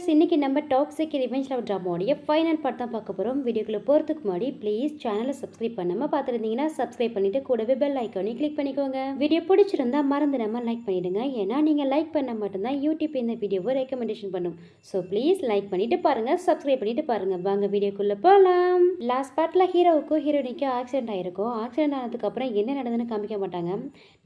Viewers, இன்னைக்கு நம்ம toxic revenge love ட்ராமாவுடைய ஃபைனல் பார்ட் தான் பார்க்க போகிறோம். வீடியோக்குள்ளே போகிறதுக்கு முன்னாடி ப்ளீஸ் சேனலை சப்ஸ்கிரைப் பண்ணாமல் பார்த்துருந்தீங்கன்னா சப்ஸ்கிரைப் பண்ணிட்டு கூடவே பெல் ஐக்கானையும் கிளிக் பண்ணிக்கோங்க. வீடியோ பிடிச்சிருந்தா மறந்துடாம லைக் பண்ணிடுங்க. ஏன்னா நீங்கள் லைக் பண்ணால் மட்டும்தான் யூடியூப் இந்த வீடியோவை ரெக்கமெண்டேஷன் பண்ணும். ஸோ ப்ளீஸ் லைக் பண்ணிட்டு பாருங்கள், சப்ஸ்கிரைப் பண்ணிட்டு பாருங்கள். வாங்க வீடியோக்குள்ளே போகலாம். லாஸ்ட் பார்ட்டில் ஹீரோவுக்கும் ஹீரோயினிக்கும் ஆக்சிடென்ட் ஆகிருக்கும். ஆக்சிடென்ட் ஆனதுக்கப்புறம் என்ன நடந்ததுன்னு காமிக்க மாட்டாங்க.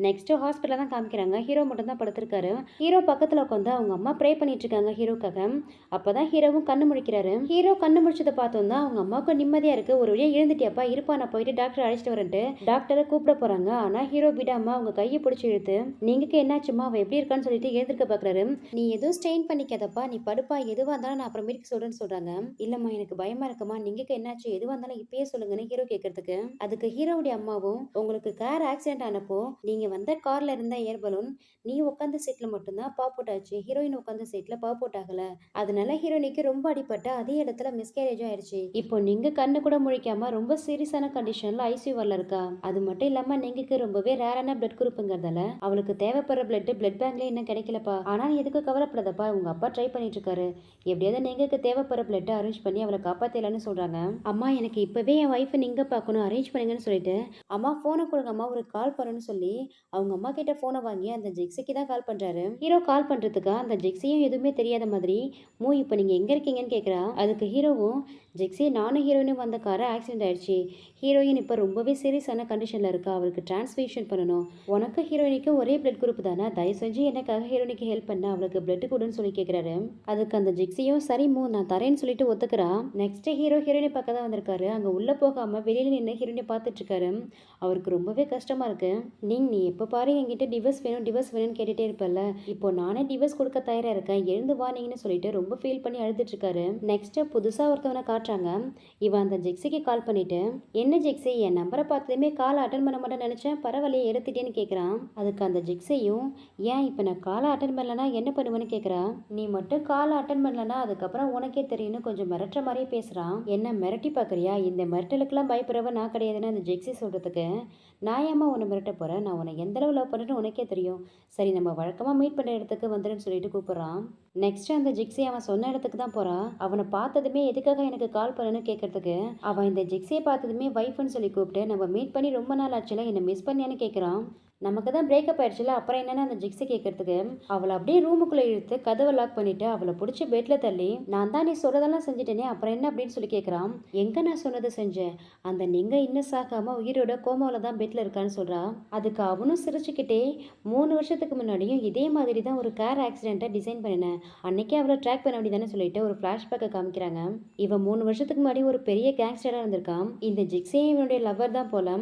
நெக்ஸ்ட்டு ஹாஸ்பிட்டலில் தான் காமிக்கிறாங்க. ஹீரோ மட்டும் தான் படுத்திருக்காரு. ஹீரோ பக்கத்தில் உட்காந்து அவங்க அம்மா ப்ரே பண்ணிட்டு இருக்காங்க ஹீரோக்காக. அப்பதான் ஹீரோவும் கண்ணு முழிக்கிறாரு. ஹீரோ கண்ணு முழிச்சதை பார்த்தோம் தான் அவங்க அம்மாவுக்கு நிம்மதியா இருக்கு. ஒரு வழியா எழுந்துட்டியாப்பா, இருப்பா நான் போயிட்டு டாக்டர் அழைச்சிட்டு வரேன்ட்டு டாக்டரை கூப்பிட போறாங்க. ஆனா ஹீரோ விடாம அவங்க கையை பிடிச்சி இழுத்து, நீங்க என்னாச்சுமா, அவ எப்படி இருக்கான்னு சொல்லிட்டு எழுந்திருக்க பாக்குறாரு. நீ எதுவும் ஸ்ட்ரெயின் பண்ணிக்காதப்பா, நீ படுப்பா, எதுவா இருந்தாலும் நான் அப்புறமேட்டுக்கு சொல்றேன்னு சொல்றாங்க. இல்லம்மா எனக்கு பயமா இருக்குமா, நீங்க என்னாச்சு, எதுவா இருந்தாலும் இப்பயே சொல்லுங்கன்னு ஹீரோ கேட்கறதுக்கு, அதுக்கு ஹீரோவுடைய அம்மாவும், உங்களுக்கு கார் ஆக்சிடென்ட் ஆனப்போ நீங்க வந்த கார்ல இருந்த ஏர் பலூன் நீ உட்காந்த சீட்ல மட்டும்தான் பாப் அவுட் ஆச்சு, ஹீரோயின் உட்காந்த சீட்ல பாப் அவுட் ஆகல. அதனால ஹீரோனிக்கு ரொம்ப அடிபட்ட அதே இடத்துல மிஸ்கேரேஜ் ஆயிடுச்சு. இப்போ நீங்க கண்ணு கூட முழிக்காம ரொம்ப சீரியஸான கண்டிஷன்ல ஐசியூல இருக்கா. அது மட்டும் இல்லாம நீங்களுக்கு ரொம்பவே ரேரான பிளட் குரூப்புங்கிறதால அவளுக்கு தேவைப்படுற பிளட் பேங்க்ல இன்னும் கிடைக்கலப்பா. ஆனா எதுக்கு கவலைப்படாதப்பா, உங்க அப்பா ட்ரை பண்ணிட்டு இருக்காரு. எப்படியாவது நீங்களுக்கு தேவைப்படுற பிளட் அரேஞ்ச் பண்ணி அவளை காப்பாத்தலான்னு சொல்றாங்க. அம்மா எனக்கு இப்பவே என் ஒய்ஃப் நீங்க பார்க்கணும், அரேஞ்ச் பண்ணுங்கன்னு சொல்லிட்டு, அம்மா போனை கொடுங்க அம்மா, ஒரு கால் பண்ணணும்னு சொல்லி அவங்க அம்மா கிட்ட போனை வாங்கி அந்த ஜெக்ஸிக்கு தான் கால் பண்றாரு. ஹீரோ கால் பண்றதுக்கு அந்த ஜெக்ஸியும் எதுவுமே தெரியாத மாதிரி, இப்போ நீங்க எங்க இருக்கீங்கன்னு கேட்குறா. அதுக்கு ஹீரோவும், ஜெக்ஸி நானும் ஹீரோயினும் வந்த காரை ஆக்சிடென்ட் ஆயிடுச்சு, ஹீரோயின் இப்போ ரொம்பவே சீரியஸான கண்டிஷனில் இருக்கா, அவளுக்கு டிரான்ஸ்ஃபியூஷன் பண்ணணும். உனக்கு ஹீரோயினுக்கும் ஒரே பிளட் குரூப் தானே, தயவு செஞ்சு எனக்காக ஹீரோயினுக்கு ஹெல்ப் பண்ண, அவளுக்கு பிளட் கொடுன்னு சொல்லி கேட்குறாரு. அதுக்கு அந்த ஜெக்ஸியும் சரி நான் தரேன்னு சொல்லிட்டு ஒத்துக்கிறா. நெக்ஸ்ட் ஹீரோயினை பக்கம் தான் வந்திருக்காரு. அங்கே உள்ளே போகாமல் வெளியில் நின்று ஹீரோயினை பார்த்துட்டு இருக்காரு. அவருக்கு ரொம்பவே கஷ்டமா இருக்கு. நீ எப்போ பாரு என்கிட்ட டிவோர்ஸ் வேணும்னு கேட்டுட்டே இருப்பல்ல, இப்போ நானே டிவோர்ஸ் கொடுக்க தயாரா இருக்கேன், எழுந்து வா நீங்கன்னு சொல்லிட்டு ரொம்ப ஃபீல் பண்ணி அழுதுட்டு இருக்காரு. நெக்ஸ்ட் புதுசா ஒருத்தவனை காட்டுறாங்க. இவன் அந்த ஜெக்ஸிக்கு கால் பண்ணிட்டு, என்ன ஜெக்ஸி, என் நம்பரை பார்த்ததுமே காலை அட்டன் பண்ண மாட்டேன்னு நினைச்சேன், பரவாயில்லையே எடுத்துட்டேன்னு கேட்குறான். அதுக்கு அந்த ஜெக்ஸியும், ஏன் இப்போ நான் காலை அட்டன் பண்ணலன்னா என்ன பண்ணுவேன்னு கேட்குறா. நீ மட்டும் காலை அட்டன் பண்ணலன்னா அதுக்கப்புறம் உனக்கே தெரியும்னு கொஞ்சம் மிரட்டுற மாதிரியே பேசுறான். என்ன மிரட்டி பார்க்குறியா, இந்த மிரட்டலுக்கெல்லாம் பயப்படுறவ நான் கிடையாதுன்னு அந்த ஜெக்ஸி சொல்றதுக்கு, நான் ஏமா உன்னை மிரட்ட போறேன், நான் உன்னை எந்த அளவு லவ் பண்ணுறேன்னு உனக்கே தெரியும், சரி நம்ம வழக்கமாக மீட் பண்ணுற இடத்துக்கு வந்துடுன்னு சொல்லிட்டு கூப்பிட்றான். நெக்ஸ்ட் அந்த ஜெக்ஸி அவன் சொன்ன இடத்துக்கு தான் போறா. அவனை பார்த்ததுமே எதுக்காக எனக்கு கால் பண்ணணும்னு கேட்கறதுக்கு, அவன் இந்த ஜெக்ஸியை பார்த்ததுமே வைஃப்னு சொல்லி கூப்பிட்டு, நம்ம மீட் பண்ணி ரொம்ப நாள் ஆச்சுல, என்னை மிஸ் பண்ணியான்னு கேட்குறான். நமக்கு தான் பிரேக்கப் ஆயிடுச்சுல, அப்புறம் என்னன்னு அந்த ஜெக்ஸி கேட்கறதுக்கு, அவளை அப்படியே ரூமுக்குள்ளே இழுத்து கதவை லாக் பண்ணிட்டு அவளை பிடிச்சி பெட்ல தள்ளி, நான் தான் நீ சொல்றதெல்லாம் செஞ்சுட்டேனே அப்புறம் என்ன அப்படின்னு சொல்லி கேட்குறான். எங்க நான் சொன்னதை செஞ்சேன், அந்த நீங்க இன்னும் சாக்காம உயிரோட கோமாவில் தான் பெட்ல இருக்கான்னு சொல்றா. அதுக்கு அவனும் சிரிச்சுக்கிட்டே, 3 வருஷத்துக்கு முன்னாடியும் இதே மாதிரி தான் ஒரு கார் ஆக்சிடென்ட்டை டிசைன் பண்ணினேன், அன்னைக்கே அவளை ட்ராக் பண்ண வேண்டியதானே சொல்லிட்டு ஒரு ஃப்ளாஷ்பேக்கை காமிக்கிறாங்க. இவன் 3 வருஷத்துக்கு முன்னாடி ஒரு பெரிய கேங்ஸ்டராக இருந்திருக்கான். இந்த ஜெக்ஸியே இவனுடைய லவர் தான் போல.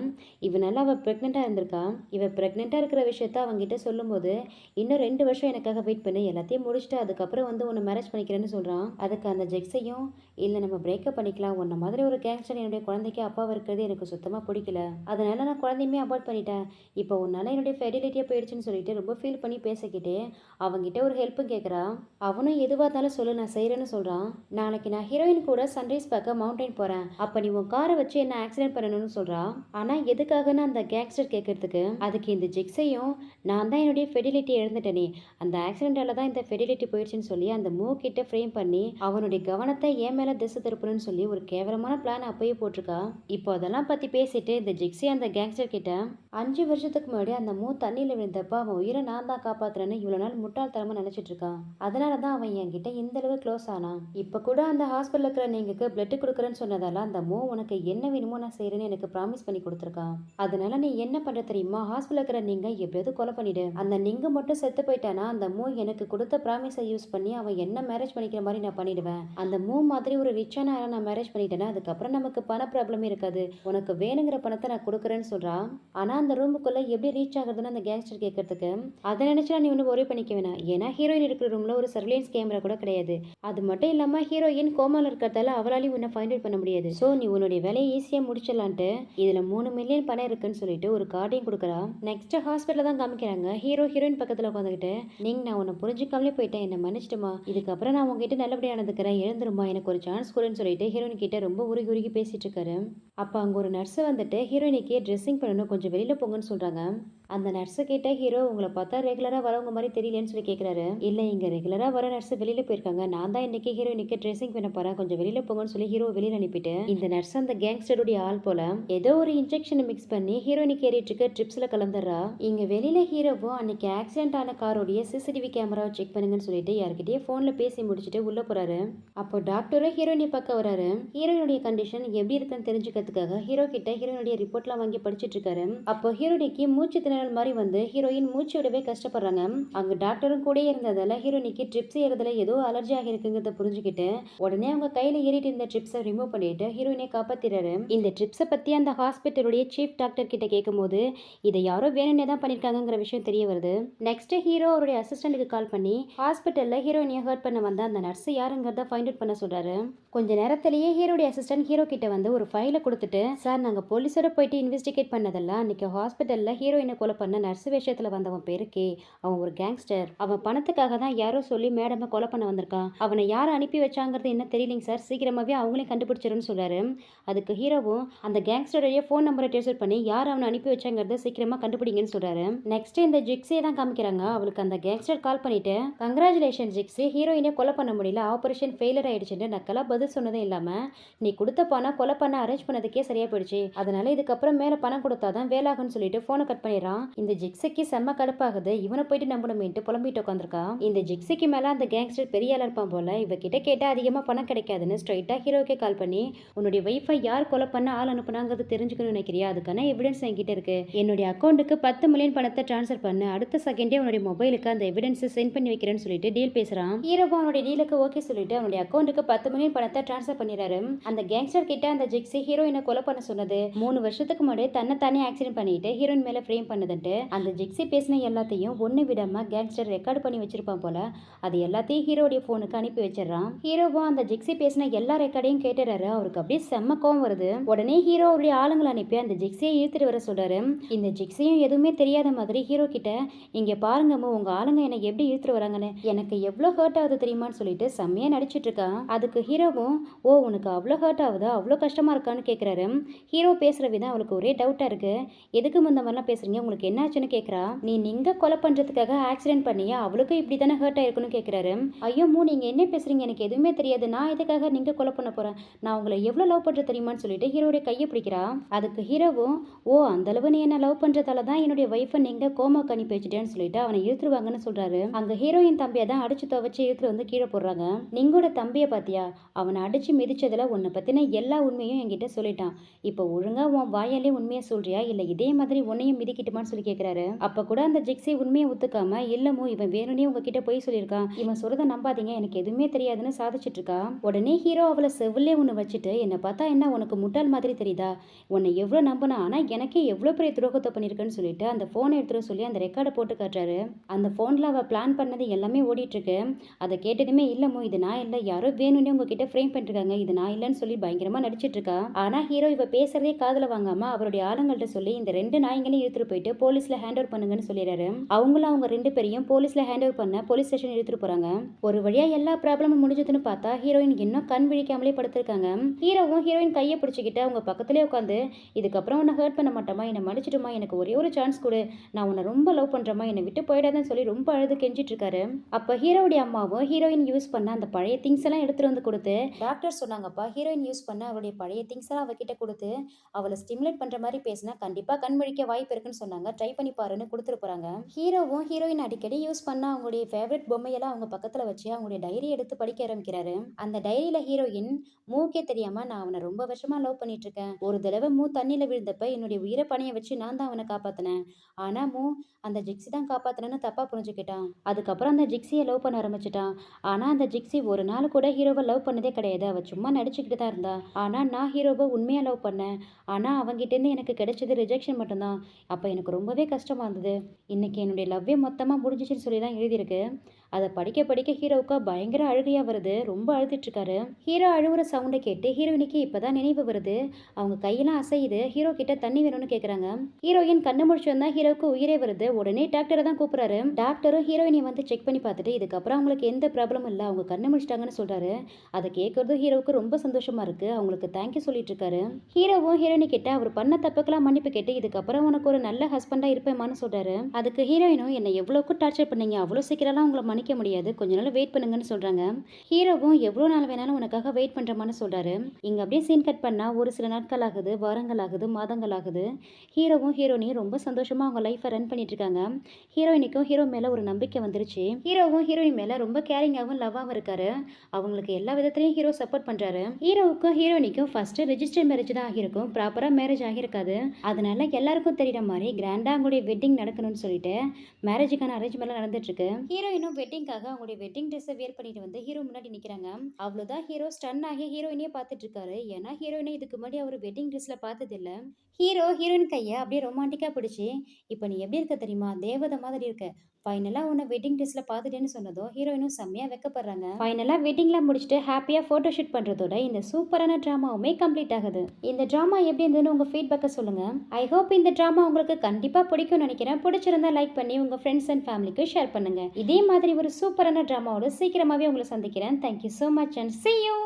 இவனால அவள் ப்ரெக்னெண்ட்டாக இருந்திருக்கா. இவ ப்ரெக்னெண்ட்டாக இருக்கிற விஷயத்த அவங்ககிட்ட சொல்லும்போது, இன்னும் 2 வருஷம் எனக்காக வெயிட் பண்ணி எல்லாத்தையும் முடிச்சுட்டு அதுக்கப்புறம் வந்து உன்னை மேரேஜ் பண்ணிக்கிறேன்னு சொல்கிறான். அதுக்கு அந்த ஜெக்ஸையும், இல்லை நம்ம பிரேக்கப் பண்ணிக்கலாம், உன்ன மாதிரி ஒரு கேங்ஸ்டர் என்னுடைய குழந்தைக்கு அப்பாவை இருக்கிறது எனக்கு சுத்தமாக பிடிக்கல, அதனால நான் குழந்தையுமே அபார்ட் பண்ணிட்டேன், இப்போ உன்னால என்னுடைய ஃபெர்டிலிட்டியாக போயிடுச்சுன்னு சொல்லிட்டு ரொம்ப ஃபீல் பண்ணி பேசிக்கிட்டே அவங்ககிட்ட ஒரு ஹெல்ப்பும் கேட்குறா. அவனும் எதுவாக இருந்தாலும் சொல்லு நான் செய்கிறேன்னு சொல்கிறான். நாளைக்கு நான் ஹீரோயின் கூட சன்ரைஸ் பார்க்க மவுண்டைன் போகிறேன், அப்போ நீ உன் காரை வச்சு என்ன ஆக்சிடென்ட் பண்ணணும்னு சொல்கிறா. ஆனால் எதுக்காகன்னு அந்த கேங்ஸ்டர் கேட்கறதுக்கு, அதுக்கு இந்த ஜெக்ஸையும், நான் தான் என்னுடைய ஃபெர்டிலிட்டி இழந்துட்டேனே, அந்த ஆக்சிடென்டால தான் இந்த ஃபெர்டிலிட்டி போயிடுச்சுன்னு சொல்லி அந்த மூ கிட்ட ஃப்ரேம் பண்ணி அவனுடைய கவனத்தை ஏன் மேலே திசை திருப்பணும்னு சொல்லி ஒரு கேவலமான பிளான் அப்பயே போட்டிருக்கா. இப்போ அதெல்லாம் பற்றி பேசிட்டு இந்த ஜெக்ஸி அந்த கேங்ஸ்டர் கிட்ட, 5 வருஷத்துக்கு முன்னாடி அந்த மூ தண்ணியில் விழுந்தப்ப அவன் உயிரை நான் தான் காப்பாத்துறேன்னு இவ்வளோ நாள் முட்டாள்தனமாக நினச்சிட்டு இருக்கான், அதனால தான் அவன் என்கிட்ட இந்த அளவு க்ளோஸ் ஆனான். இப்போ கூட அந்த ஹாஸ்பிட்டல் இருக்கிற நீங்களுக்கு பிளட் கொடுக்குறேன்னு சொன்னதால அந்த மூ உனக்கு என்ன வேணுமோ நான் செய்கிறேன்னு எனக்கு ப்ராமிஸ் பண்ணி கொடுத்துருக்கான். அதனால நீ என்ன பண்ணுற தெரியுமா, ஹாஸ்பிட்டல் இருக்கிற நீங்க எப்படியாவது கொலை பண்ணிடு, அந்த நீங்க மட்டும் செத்து போயிட்டானா அந்த மூ எனக்கு கொடுத்த ப்ராமிஸை யூஸ் பண்ணி அவன் என்ன மேரேஜ் பண்ணிக்கிற மாதிரி நான் பண்ணிடுவேன். அந்த மூ மாதிரி ஒரு ரிச்சான ஆளை நான் மேரேஜ் பண்ணிட்டேன்னா அதுக்கப்புறம் நமக்கு பண ப்ராப்ளமே இருக்காது, உனக்கு வேணுங்கிற பணத்தை நான் கொடுக்குறேன்னு சொல்றா. ஆனா அந்த ரூமுக்குள்ள எப்படி ரீச் ஆகுதுன்னு அந்த கேங்ஸ்டர் கேட்கறதுக்கு, அதை நினைச்சா நீ ஒன்றும் ஒரே பண்ணிக்க வேணாம், ஏன்னா ஹீரோயின் இருக்கிற ரூம்ல ஒரு சர்வேலன்ஸ் கேமரா கூட கிடையாது, அது மட்டும் இல்லாம ஹீரோயின் கோமால இருக்கிறதால அவளாலையும் உன்னை ஃபைண்ட் அவுட் பண்ண முடியாது, ஸோ நீ உன்னுடைய வேலையை ஈஸியா முடிச்சிடலான்ட்டு இதுல 3 மில்லியன் பணம் இருக்குன்னு சொல்லிட்டு ஒரு கார்டையும் கொடுக்குறா. நெக்ஸ்ட் ஹாஸ்பிட்டலில் தான் காமிக்கிறாங்க. ஹீரோயின் பக்கத்தில் உட்காந்துக்கிட்டு, நான் உன்னை புரிஞ்சுக்காமலே போயிட்டேன், என்னை மன்னிச்சிட்டுமா, இதுக்கப்புறம் நான் உங்ககிட்ட நல்லபடியாக நடந்துக்கிறேன், எழுந்துருமா, எனக்கு ஒரு சான்ஸ் கொடுன்னு சொல்லிட்டு ஹீரோயின் கிட்ட ரொம்ப உருகி உருகி பேசிட்டு இருக்காரு. அப்போ அங்கே ஒரு நர்ஸ் வந்துட்டு ஹீரோயினுக்கு ட்ரெஸ்ஸிங் பண்ணணும், கொஞ்சம் வெளியில் போங்கன்னு சொல்கிறாங்க. அந்த நர்ஸு கிட்ட ஹீரோ உங்களை பார்த்தா ரெகுலரா வரவங்க மாதிரி தெரியலன்னு சொல்லி கேட்குறாரு. இல்ல இங்க ரெகுலரா வர நர்ஸ் வெளியில போயிருக்காங்க. நான் தான் இன்னைக்கு ஹீரோயினுக்கு ட்ரெஸ்ஸிங் பண்ண போறேன். கொஞ்சம் வெளியில போங்கன்னு சொல்லி ஹீரோ வெளியில அனுப்பிட்டு இந்த நர்ஸ் அந்த கேங்ஸ்டருடைய ஆள் போல ஏதோ ஒரு இன்ஜெக்ஷனை மிக்ஸ் பண்ணி ஹீரோயினுக்கு ஏறிட்டு இருக்க ட்ரிப்ஸ்ல கலந்துடுறா. இங்க வெளியில ஹீரோவும் அன்னைக்கு ஆக்சிடென்ட் ஆன காரோடைய சிசிடிவி கேமராவை செக் பண்ணுங்கன்னு சொல்லிட்டு யார்கிட்டயே போன்ல பேசி முடிச்சுட்டு உள்ள போறாரு. அப்போ டாக்டரும் ஹீரோயினை பார்க்க வராரு. ஹீரோயினுடைய கண்டிஷன் எப்படி இருக்குன்னு தெரிஞ்சுக்கிறதுக்காக ஹீரோ கிட்ட ஹீரோயினுடைய ரிப்போர்ட்லாம் வாங்கி படிச்சிட்டு இருக்காரு. அப்போ ஹீரோயினிக்கு மூச்சு திணறல் மாதிரி வந்து ஹீரோயின் மூச்சு விடவே கஷ்டப்படுறாங்க. அங்க டாக்டரும் கூட இருந்ததால ஹீரோயினிக்கு ட்ரிப்ஸ் ஏறதுல ஏதோ அலர்ஜி ஆகிருக்குங்கிறத புரிஞ்சுக்கிட்டு உடனே அவங்க கையில ஏறிட்டு இருந்த ட்ரிப்ஸை ரிமூவ் பண்ணிட்டு ஹீரோயினை காப்பாத்திறாரு. இந்த ட்ரிப்ஸை பத்தி அந்த ஹாஸ்பிட்டலுடைய சீஃப் டாக்டர் கிட்ட கேட்கும்போது இதை யாரோ வேணும்னே தான் பண்ணிருக்காங்கிற விஷயம் தெரிய வருது. நெக்ஸ்ட் ஹீரோ அவருடைய அசிஸ்டன்ட்டுக்கு கால் பண்ணி ஹாஸ்பிட்டல்ல ஹீரோயினியை ஹர்ட் பண்ண வந்த அந்த நர்ஸ் யாருங்கிறத ஃபைண்ட் அவுட் பண்ண சொல்றாரு. கொஞ்ச நேரத்திலேயே ஹீரோடைய அசிஸ்டன்ட் ஹீரோ கிட்ட வந்து ஒரு ஃபைலை கொடுத்துட்டு, சார் நாங்க போலீஸோட போயிட்டு இன்வெஸ்டிகேட் பண்ணதெல்லாம் அன்னைக்கு ஹாஸ்பிட்டல்ல ஹீரோயினை கொலை பண்ண நர்ஸ் வேஷத்துல வந்தவன் பேரு கே. அவன் ஒரு கேங்ஸ்டர். அவன் பணத்துக்காக தான் யாரோ சொல்லி மேடமை கொலை பண்ண வந்திருக்கான். அவனை யார் அனுப்பி வச்சாங்கிறது என்ன தெரியலைங்க சார், சீக்கிரமாவே அவங்களே கண்டுபிடிச்சிருன்னு சொல்றாரு. அதுக்கு ஹீரோவும் அந்த கேங்ஸ்டருடைய ஃபோன் நம்பரை ட்ரேஸ் பண்ணி யார் அவனை அனுப்பி வச்சாங்கிறத சீக்கிரமா கண்டுபிடிங்கன்னு சொல்றாரு. நெக்ஸ்ட் இந்த ஜிக்ஸியை தான் காமிக்கிறாங்க. அவளுக்கு அந்த கேங்ஸ்டர் கால் பண்ணிட்டு, கங்க்ராச்சுலேஷன் ஜிக்ஸி, ஹீரோயினை கொலை பண்ண முடியல, ஆபரேஷன் ஃபெயிலியர் ஆயிடுச்சுன்னு நக்கலா பதில் சொன்னதே இல்லாம நீ கொடுத்த பணம் கொலை பண்ண அரேஞ்ச் பண்ணதுக்கே சரியா போயிடுச்சு. அதனால இதுக்கப்புறம் மேல பணம் கொடுத்தாதான் வேலாகும்னு சொல்லிட்டு போனை கட் பண்ணிடுறான். இந்த ஜிக்ஸிக்கு செம்ம கடுப்பாகுது. இவனை போயிட்டு நம்பணுமேட்டு புலம்பிட்டு உட்காந்துருக்கா. இந்த ஜிக்ஸிக்கு மேல அந்த கேங்ஸ்டர் பெரிய ஆளா இருப்பான் போல. இவ கிட்ட கேட்டா அதிகமா பணம் கிடைக்காதுன்னு ஸ்ட்ரைட்டா ஹீரோக்கே கால் பண்ணி, உன்னுடைய வைஃபை யார் கொலை பண்ண ஆள் அனுப்புனாங்கிறது தெரிஞ்சுக்கணும்னு நினைக்கிறியா? அதுக்கான எவிடன்ஸ் என்கிட்ட இருக்கு. என்னுடைய அக்கௌண்ட்டுக்கு 10 மில்லியன் பணத்தை டிரான்ஸ்ஃபர் பண்ணு. அடுத்த செகண்டே உன்னுடைய மொபைலுக்கு அந்த எவிடன்ஸ் சென்ட் பண்ணி வைக்கிறேன்னு சொல்லிட்டு டீல் பேசுறான். ஹீரோவும் அவனுடைய டீலுக்கு ஓகே சொல்லிட்டு அவனுடைய அக்கௌண்ட்டுக்கு 10 மில்லியன் பணத்தை டிரான்ஸ்ஃபர் பண்ணிடுறாரு. அந்த கேங்ஸ்டர் கிட்ட அந்த ஜிக்ஸி ஹீரோயினை கொலை பண்ண சொன்னது 3 வருஷத்துக்கு முன்னாடி தன்னை தானே ஆக்சிடென்ட் பண்ணிட்டு ஹீரோயின் மேல ஃப்ரேம் பண்ணதுட்டு அந்த ஜிக்ஸி பேசின எல்லாத்தையும் ஒண்ணு விடாம கேங்ஸ்டர் ரெக்கார்ட் பண்ணி வச்சிருப்பான் போல. அது எல்லாத்தையும் ஹீரோடைய போனுக்கு அனுப்பி வச்சிடறான். ஹீரோவும் அந்த ஜிக்ஸி பேசின எல்லா ரெக்கார்டையும் கேட்டுறாரு. அவருக்கு அப்படியே செம்ம கோவம் வருது. உடனே ஹீரோ அவருடைய ஆளுங்களை அனுப்பி அந்த ஜிக்ஸியை இழுத்துட்டு வர சொல்றாரு. இந்த ஜிக்ஸியும் எதுவுமே தெரியாத மாதிரி ஹீரோ கிட்ட, இங்க பாருங்கம்மா உங்க ஆளுங்க என்ன எப்படி இழுத்துட்டு வராங்கன்னு, எனக்கு எவ்வளவு ஹர்ட் ஆகுது தெரியுமான்னு சொல்லிட்டு செம்மையா நடிச்சிட்டு இருக்கா. அதுக்கு ஹீரோவும், ஓ உனக்கு அவ்வளோ ஹர்ட் ஆகுதா, அவ்வளோ கஷ்டமா இருக்கான்னு கேட்குறாரு. ஹீரோ பேசுற விதம் அவளுக்கு ஒரே டவுட்டா இருக்கு. எதுக்கு இந்த மாதிரிலாம் பேசுறீங்க, உங்களுக்கு என்னாச்சுன்னு கேட்குறா. நீங்க கொலை பண்றதுக்காக ஆக்சிடென்ட் பண்ணியா, அவளுக்கு இப்படி தானே ஹர்ட் ஆயிருக்குன்னு கேட்குறாரு. ஐயோ நீங்க என்ன பேசுறீங்க, எனக்கு எதுவுமே தெரியாது, நான் எதுக்காக நீங்க கொலை பண்ண போறேன், நான் உங்களை எவ்வளோ லவ் பண்ற தெரியுமான்னு சொல்லிட்டு ஹீரோடைய கையை பிடிக்கிறா. அதுக்கு ஹீரோவும், ஓ அந்த அளவு நீ என்ன லவ் பண்றதால தான் என்னுடைய வைஃபை நீங்க கோமாக்கு அனுப்பி வச்சுட்டேன்னு சொல்லிட்டு அவனை இழுத்துருவாங்கன்னு சொல்றாரு. அங்க ஹீரோயின் தம்பியை தான் அடிச்சு துவச்சு இழுத்துட்டு வந்து கீழே போடுறாங்க. நீங்களோட தம்பியை பாத்தியா, அவனை அடிச்சு மிதிச்சதுல உன்னை பத்தின எல்லா உண்மையும் என்கிட்ட சொல்லிட்டான். இப்போ ஒழுங்கா உன் வாயாலே உண்மையை சொல்றியா, இல்ல இதே மாதிரி உன்னையும் மிதிக்கிட்டுமான்னு சொல்லி கேட்கிறாரு. அப்ப கூட அந்த ஜிக்ஸி உண்மையை ஒத்துக்காம, இல்லமோ இவன் வேணும்னே உங்ககிட்ட போய் சொல்லியிருக்கான், இவன் சொல்றத நம்பாதீங்க, எனக்கு எதுவுமே தெரியாதுன்னு சாதிச்சிட்டு இருக்கா. உடனே ஹீரோ அவளை செவ்விலே ஒண்ணு வச்சுட்டு, என்னை பார்த்தா என்ன உனக்கு முட்டாள் மாதிரி தெரியுதா, உன்னை எவ்வளவு நம்பினா, ஆனா எனக்கே எவ்வளவு பெரிய துரோகத்தை பண்ணிருக்குன்னு சொல்லிட்டு அந்த போனை எடுத்துட்டு சொல்லி அந்த ரெக்கார்டை போட்டு காட்டுறாரு. அந்த போன்ல அவ பிளான் பண்ணது எல்லாமே ஓடிட்டு இருக்கு. அதை கேட்டதுமே, இல்லமோ இது நான் இல்ல, யாரோ வேணும்னே உங்ககிட்ட ஃப்ரேம் பண்ணிருக்காங்க, இது நான் இல்லைன்னு சொல்லி பயங்கரமா நடிச்சிட்டு இருக்கா. ஆனா ஹீரோ இவ பேசுறதே காதுல வாங்காம அவருடைய ஆளுங்கள்ட்ட சொல்லி இந்த 2 நாய்களையும் இழுத்துட்டு போயிட்டு போலீஸ்ல ஹேண்ட் ஓவர் பண்ணுங்கன்னு சொல்லிடுறாரு. அவங்களும் அவங்க 2 பேரையும் போலீஸ்ல ஹேண்ட் ஓவர் பண்ண போலீஸ் ஸ்டேஷன் இழுத்துட்டு போறாங்க. ஒரு வழியா எல்லா ப்ராப்ளமும் முடிஞ்சதுன்னு பார்த்தா ஹீரோயின் இன்னும் கண் விழிக்காமலே படுத்திருக்காங்க. ஹீரோவும் ஹீரோயின் கையை பிடிச்சிக்கிட்டு அவங்க பக்கத்திலே உட்காந்து, இதுக்கப்புறம் உன்னை ஹர்ட் பண்ண மாட்டோமா, என்னை மன்னிச்சிடுமா, எனக்கு ஒரே ஒரு சான்ஸ் கொடு, நான் உன்னை ரொம்ப லவ் பண்றேமா, என்னை விட்டு போயிடாதுன்னு சொல்லி ரொம்ப அழுது கெஞ்சிட்டு இருக்காரு. அப்ப ஹீரோடைய அம்மாவும் ஹீரோயின் யூஸ் பண்ண அந்த பழைய திங்ஸ் எல்லாம் எடுத்துட்டு வந்து கொடுத்து, டாக்டர் சொன்னாங்கப்பா ஹீரோயின் யூஸ் பண்ண அவளுடைய பழைய திங்ஸ் எல்லாம் அவகிட்ட கொடுத்து அவளை ஸ்டிமுலேட் பண்ற மாதிரி பேசினா கண்டிப்பா கண் விழிக்க வாய்ப்பு இருக்குன்னு சொன்னாங்க, ட்ரை பண்ணி பாருன்னு கொடுத்துட்டு போறாங்க. ஹீரோவும் ஹீரோயின் அடிக்கடி யூஸ் பண்ண அவங்களுடைய ஃபேவரட் பொம்மையெல்லாம் அவங்க பக்கத்துல வச்சு அவங்களுடைய டைரி எடுத்து படிக்க ஆரம்பிக்கிறாரு. அந்த டைரியில ஹீரோயின், மூக்கே தெரியாம நான் அவனை ரொம்ப வருஷமா லவ் பண்ணிட்டு இருக்கேன், ஒரு தடவை தண்ணியில விழுந்தப்ப என்னுடைய உயிரை பணைய வச்சு நான் தான் அவனை காப்பாத்தினேன், ஆனா அந்த ஜிக்ஸி தான் காப்பாத்தினு தப்பா புரிஞ்சுக்கிட்டான். அதுக்கப்புறம் அந்த ஜிக்ஸியை லவ் பண்ண ஆரம்பிச்சிட்டான். ஆனா அந்த ஜிக்ஸி ஒரு நாள் கூட ஹீரோவை லவ் பண்ணதே கிடையாது, அவ சும்மா நடிச்சுக்கிட்டு தான் இருந்தா. ஆனா நான் ஹீரோவை உண்மையா லவ் பண்ணேன். ஆனா அவங்கிட்ட இருந்து எனக்கு கிடைச்சது ரிஜெக்ஷன் மட்டும்தான். அப்ப எனக்கு ரொம்பவே கஷ்டமா இருந்தது. இன்னைக்கு என்னுடைய லவ்வே மொத்தமா முடிஞ்சிச்சுன்னு சொல்லி தான் எழுதியிருக்கு. அதை படிக்க படிக்க ஹீரோவுக்கு பயங்கர அழுகையா வருது. ரொம்ப அழுதுட்டு இருக்காரு. ஹீரோ அழுவுற சவுண்டை கேட்டு ஹீரோயினுக்கு இப்பதான் நினைவு வருது. அவங்க கையெல்லாம் அசையுது. ஹீரோ கிட்ட தண்ணி வேணும்னு கேக்குறாங்க. ஹீரோயின் கண்ணு முழிச்சு வந்தா ஹீரோவுக்கு உயிரே வருது. உடனே டாக்டரை தான் கூப்பிடுறாரு. டாக்டரும் ஹீரோயினை வந்து செக் பண்ணி பார்த்துட்டு இதுக்கப்புறம் அவங்களுக்கு எந்த ப்ராப்ளமும் இல்லை, அவங்க கண்ணு முழிச்சிட்டாங்கன்னு சொல்றாரு. அதை கேட்கறது ஹீரோவுக்கு ரொம்ப சந்தோஷமா இருக்கு. அவங்களுக்கு தேங்க்யூ சொல்லிட்டு இருக்காரு. ஹீரோவும் ஹீரோயினி கிட்ட அவர் பண்ண தப்புக்கெல்லாம் மன்னிப்பு கேட்டு இதுக்கப்புறம் உனக்கு ஒரு நல்ல ஹஸ்பண்டா இருப்பேமான்னு சொல்றாரு. அதுக்கு ஹீரோயினும் என்ன எவ்வளோக்கு டார்ச்சர் பண்ணீங்க, அவ்வளோ சீக்கிரம்லாம் உங்களை மன்னிக்க முடியாது, கொஞ்ச நாள் வெயிட் பண்ணுங்கன்னு சொல்றாங்க. ஹீரோவும் எவ்வளோ நாள் வேணாலும் உனக்காக வெயிட் பண்றமான்னு சொல்றாரு. இங்க அப்படியே சீன் கட் பண்ணா ஒரு சில நாட்கள் ஆகுது, வாரங்கள் ஆகுது, மாதங்கள் ஆகுது. ஹீரோவும் ஹீரோயினியும் ரொம்ப சந்தோஷமா அவங்க லைஃபை ரன் பண்ணிட்டு இருக்காங்க. ஹீரோயினிக்கும் ஹீரோ மேல ஒரு நம்பிக்கை வந்துருச்சு. ஹீரோவும் ஹீரோயின் மேல ரொம்ப கேரிங்காகவும் லவ்வாகவும் இருக்காரு. அவங்களுக்கு எல்லா விதத்திலையும் ஹீரோ சப்போர்ட் பண்றாரு. ஹீரோவுக்கும் ஹீரோயினிக்கும் ஃபர்ஸ்ட் ரெஜிஸ்டர் மேரேஜ் தான் ஆகியிருக்கும், ப்ராப்பரா மேரேஜ் ஆகியிருக்காது. அதனால எல்லாருக்கும் தெரியுற மாதிரி கிராண்டா அவங்களுடைய வெட்டிங் நடக்கணும்னு சொல்லிட்டு மேரேஜுக்கான அரேஞ்ச்மெண்ட் நடந்துட்டு இருக்கு. ஹீரோயினும் வெட்டிங்காக அவங்களுடைய வெட்டிங் ட்ரெஸ்ஸை வியர் பண்ணிட்டு வந்து ஹீரோ முன்னாடி நிக்கிறாங்க. அவ்வளவுதான் ஹீரோ ஸ்டன் ஆகி ஹீரோயினையே பார்த்துட்டு இருக்காரு. ஏன்னா ஹீரோயினை இதுக்கு முன்னாடி அவர் வெட்டிங் ட்ரெஸ்ல பார்த்தது இல்ல. ஹீரோ ஹீரோயின் கையை அப்படியே ரொமான்டிக்கா பிடிச்சி, இப்போ நீ எப்படி இருக்க தெரியுமா, தேவதை மாதிரி இருக்க, ஃபைனலா உன்னை வெட்டிங் ட்ரெஸ்ல பார்த்துட்டேன்னு சொன்னதும் ஹீரோயினும் செம்மையா வெக்கப்படுறாங்க. ஃபைனலா வெட்டிங்லாம் முடிச்சுட்டு ஹாப்பியா போட்டோ ஷூட் பண்றதோட இந்த சூப்பரான டிராமாவுமே கம்ப்ளீட் ஆகுது. இந்த டிராமா எப்படி இருந்ததுன்னு உங்க ஃபீட்பேக்கை சொல்லுங்க. ஐ ஹோப் இந்த டிராமா உங்களுக்கு கண்டிப்பா பிடிக்கும்னு நினைக்கிறேன். பிடிச்சிருந்தா லைக் பண்ணி உங்க ஃப்ரெண்ட்ஸ் அண்ட் ஃபேமிலிக்கு ஷேர் பண்ணுங்க. இதே மாதிரி ஒரு சூப்பரான டிராமாவோட சீக்கிரமாவே உங்களை சந்திக்கிறேன். Thank you so much and see you.